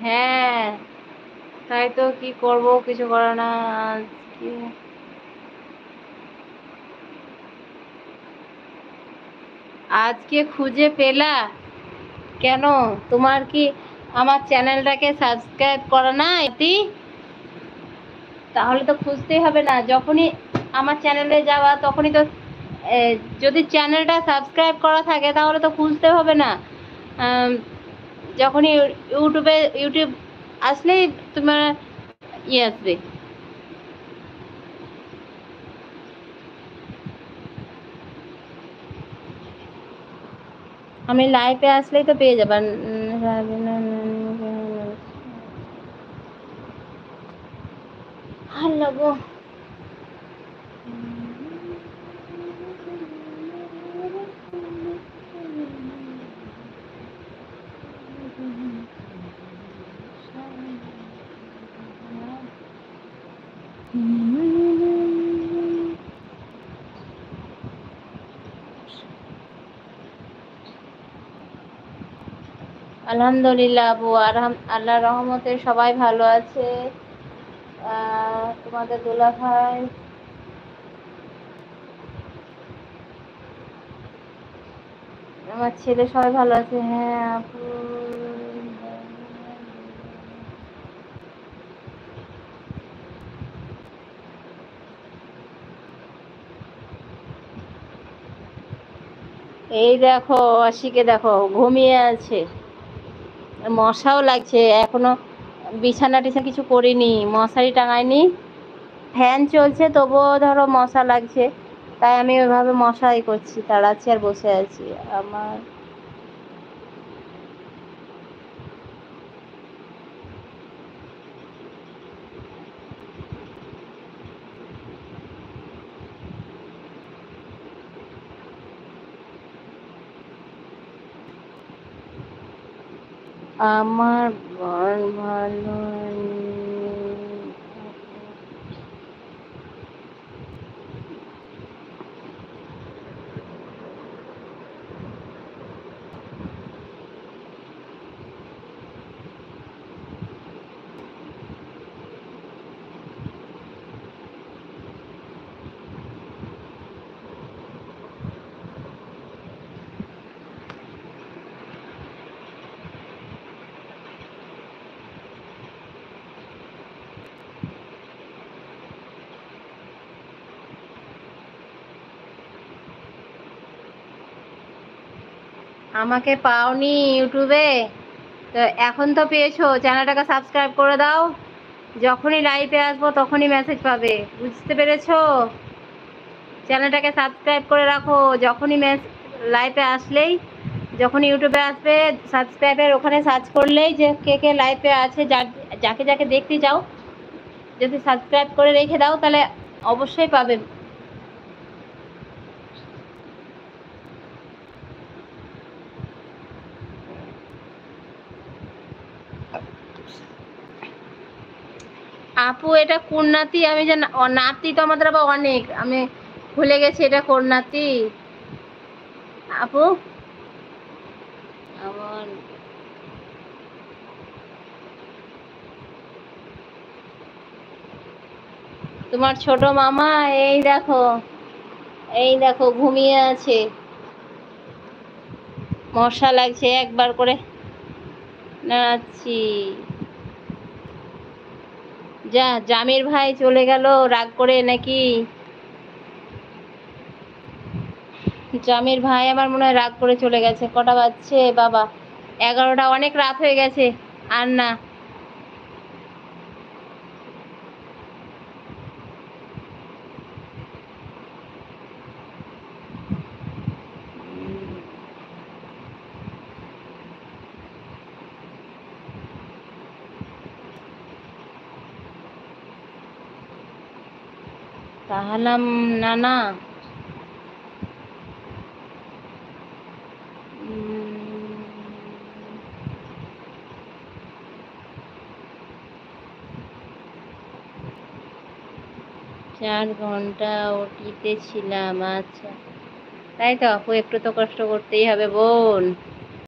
হ্যাঁ, তাই তো, কি করব, কিছু করে না। আজকে আজকে খুঁজে পেলা কেন? তোমার কি আমার চ্যানেলটাকে সাবস্ক্রাইব করা নাই? তাহলে তো খুঁজতেই হবে না, যখনই আমার চ্যানেলে যাওয়া তখনই তো যদি চ্যানেলটা সাবস্ক্রাইব করা থাকে তাহলে তো খুঁজতে হবে না। আম, যখনই ইউটিউব আসলেই তোমার আসবে। আমি লাইভে আসলেই তো পেয়ে যাবেন। ভালো গো। আলহামদুলিল্লাহ আপু, আল্লাহর রহমতে সবাই ভালো আছে। তোমাদের দুলা ভাই, আমার ছেলে সবাই ভালো আছে। হ্যাঁ আপু, এই দেখো অসিকে দেখো ঘুমিয়ে আছে, মশাও লাগছে এখনো, বিছানা টিছানা কিছু করিনি, মশারি টাঙাইনি, ফ্যান চলছে তবুও ধরো মশা লাগছে, তাই আমি ওইভাবে মশাই করছি, তাড়াচ্ছি আর বসে আছি। আমার আমার মন ভালো নেই। আমাকে পাওনি ইউটিউবে, তো এখন তো পেয়েছো, চ্যানেলটাকে সাবস্ক্রাইব করে দাও, যখনই লাইভে আসবো তখনই মেসেজ পাবে, বুঝতে পেরেছো? চ্যানেলটাকে সাবস্ক্রাইব করে রাখো, যখনই লাইভে আসলেই, যখন ইউটিউবে আসবে সাবস্ক্রাইবের ওখানে সার্চ করলেই যে কে কে লাইভে আছে, যাকে যাকে দেখতে চাও, যদি সাবস্ক্রাইব করে রেখে দাও তাহলে অবশ্যই পাবে। আপু এটা কোন নাতি? আমি যে নাতি তো আমাদের আবার অনেক, আমি ভুলে গেছি এটা কোন নাতি আপু। আমার তোমার ছোট মামা, এই দেখো, এই দেখো ঘুমিয়ে আছে, মশা লাগছে, একবার করে নাচ্ছি। যা, জামির ভাই চলে গেল রাগ করে নাকি? জামির ভাই আমার মনে হয় রাগ করে চলে গেছে। কটা বাজছে বাবা? 11টা, অনেক রাত হয়ে গেছে। আর না, তাহলাম না না। 4 ঘন্টা ওটিতে ছিলাম, আচ্ছা। তাই তো আপু, একটু তো কষ্ট করতেই হবে বোন।